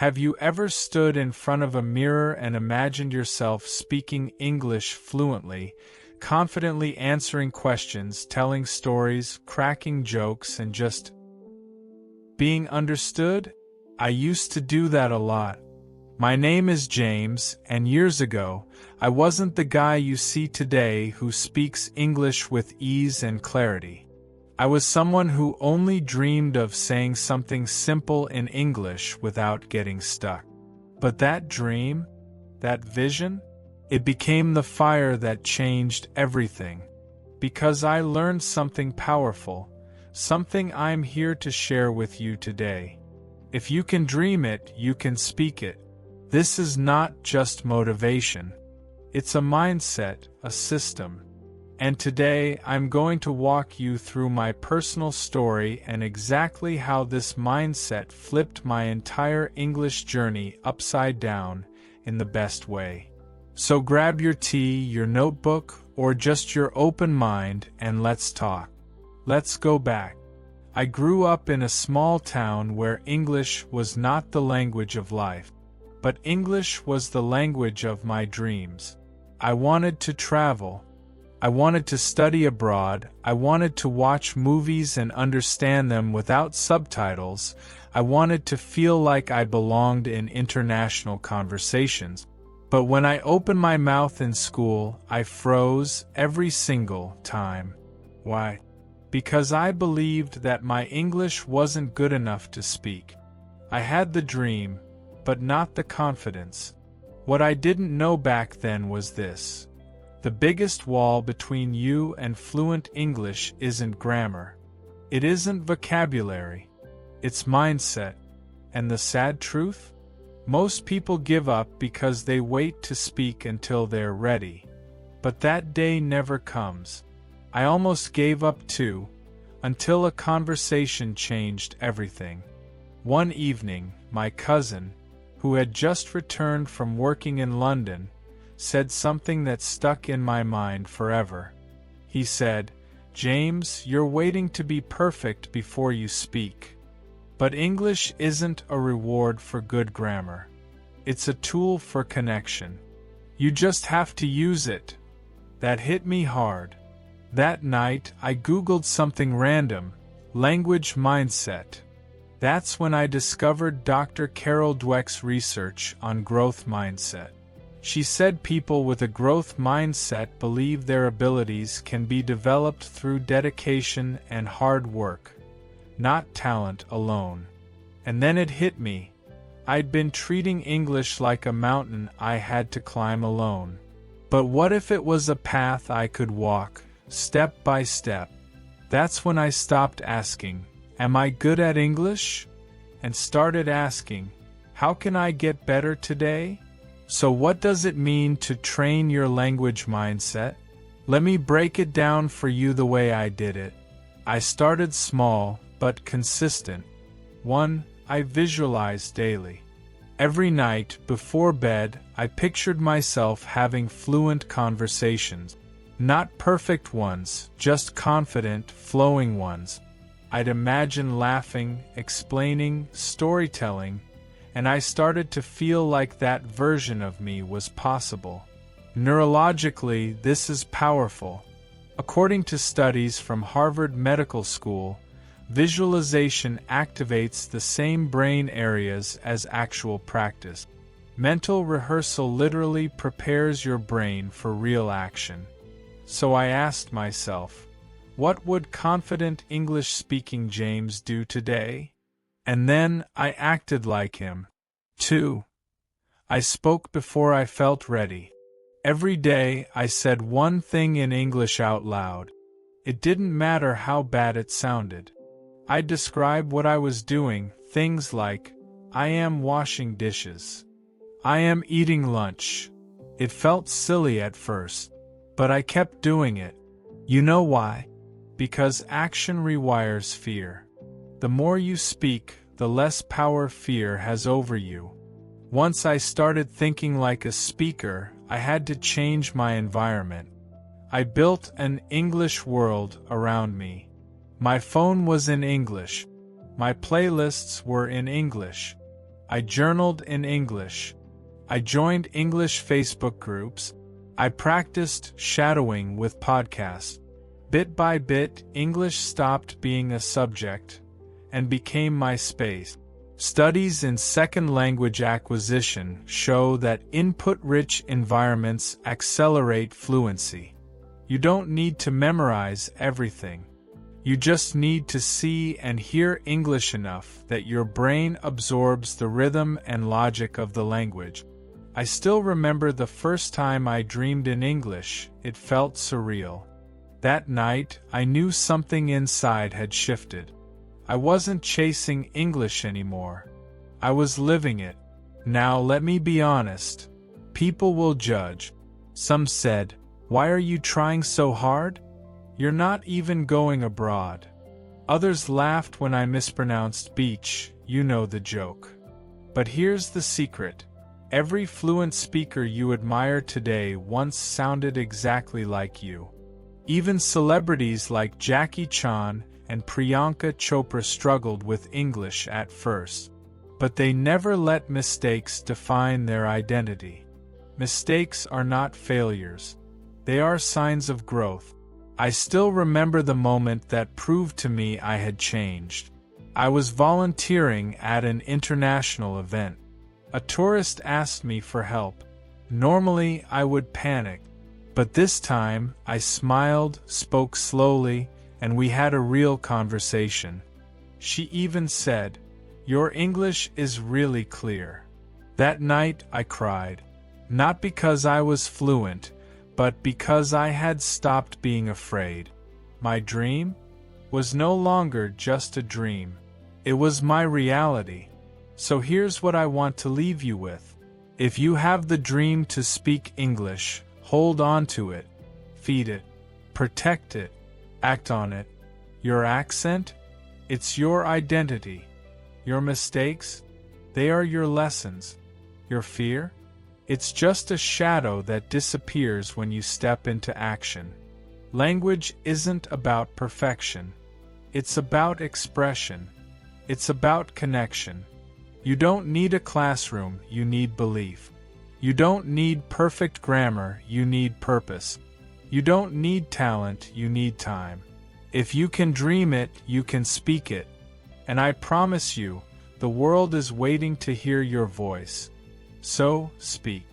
Have you ever stood in front of a mirror and imagined yourself speaking English fluently, confidently answering questions, telling stories, cracking jokes, and just being understood? I used to do that a lot. My name is James, and years ago, I wasn't the guy you see today who speaks English with ease and clarity. I was someone who only dreamed of saying something simple in English without getting stuck. But that dream, that vision, it became the fire that changed everything. Because I learned something powerful, something I'm here to share with you today. If you can dream it, you can speak it. This is not just motivation. It's a mindset, a system. And today, I'm going to walk you through my personal story and exactly how this mindset flipped my entire English journey upside down in the best way. So grab your tea, your notebook, or just your open mind and let's talk. Let's go back. I grew up in a small town where English was not the language of life, but English was the language of my dreams. I wanted to travel. I wanted to study abroad. I wanted to watch movies and understand them without subtitles. I wanted to feel like I belonged in international conversations. But when I opened my mouth in school, I froze every single time. Why? Because I believed that my English wasn't good enough to speak. I had the dream, but not the confidence. What I didn't know back then was this. The biggest wall between you and fluent English isn't grammar. It isn't vocabulary. It's mindset. And the sad truth? Most people give up because they wait to speak until they're ready. But that day never comes. I almost gave up too, until a conversation changed everything. One evening, my cousin, who had just returned from working in London, said something that stuck in my mind forever. He said, "James, you're waiting to be perfect before you speak." But English isn't a reward for good grammar. It's a tool for connection. You just have to use it. That hit me hard. That night, I Googled something random, language mindset. That's when I discovered Dr. Carol Dweck's research on growth mindset. She said people with a growth mindset believe their abilities can be developed through dedication and hard work, not talent alone. And then it hit me. I'd been treating English like a mountain I had to climb alone. But what if it was a path I could walk, step by step? That's when I stopped asking, "Am I good at English?" and started asking, "How can I get better today?" So what does it mean to train your language mindset? Let me break it down for you the way I did it. I started small, but consistent. 1. I visualized daily. Every night, before bed, I pictured myself having fluent conversations. Not perfect ones, just confident, flowing ones. I'd imagine laughing, explaining, storytelling, and I started to feel like that version of me was possible. Neurologically, this is powerful. According to studies from Harvard Medical School, visualization activates the same brain areas as actual practice. Mental rehearsal literally prepares your brain for real action. So I asked myself, what would confident English-speaking James do today? And then I acted like him. 2. I spoke before I felt ready. Every day I said one thing in English out loud. It didn't matter how bad it sounded. I'd describe what I was doing, things like, "I am washing dishes. I am eating lunch." It felt silly at first, but I kept doing it. You know why? Because action rewires fear. The more you speak, the less power fear has over you. Once I started thinking like a speaker, I had to change my environment. I built an English world around me. My phone was in English. My playlists were in English. I journaled in English. I joined English Facebook groups. I practiced shadowing with podcasts. Bit by bit, English stopped being a subject and became my space. Studies in second language acquisition show that input-rich environments accelerate fluency. You don't need to memorize everything. You just need to see and hear English enough that your brain absorbs the rhythm and logic of the language. I still remember the first time I dreamed in English. It felt surreal. That night, I knew something inside had shifted. I wasn't chasing English anymore. I was living it. Now let me be honest. People will judge. Some said, "Why are you trying so hard? You're not even going abroad." Others laughed when I mispronounced beach, you know the joke. But here's the secret. Every fluent speaker you admire today once sounded exactly like you. Even celebrities like Jackie Chan and Priyanka Chopra struggled with English at first. But they never let mistakes define their identity. Mistakes are not failures. They are signs of growth. I still remember the moment that proved to me I had changed. I was volunteering at an international event. A tourist asked me for help. Normally, I would panic. But this time, I smiled, spoke slowly, and we had a real conversation. She even said, "Your English is really clear." That night, I cried. Not because I was fluent, but because I had stopped being afraid. My dream was no longer just a dream. It was my reality. So here's what I want to leave you with. If you have the dream to speak English, hold on to it, feed it, protect it, act on it. Your accent? It's your identity. Your mistakes? They are your lessons. Your fear? It's just a shadow that disappears when you step into action. Language isn't about perfection. It's about expression. It's about connection. You don't need a classroom, you need belief. You don't need perfect grammar, you need purpose. You don't need talent, you need time. If you can dream it, you can speak it. And I promise you, the world is waiting to hear your voice. So, speak.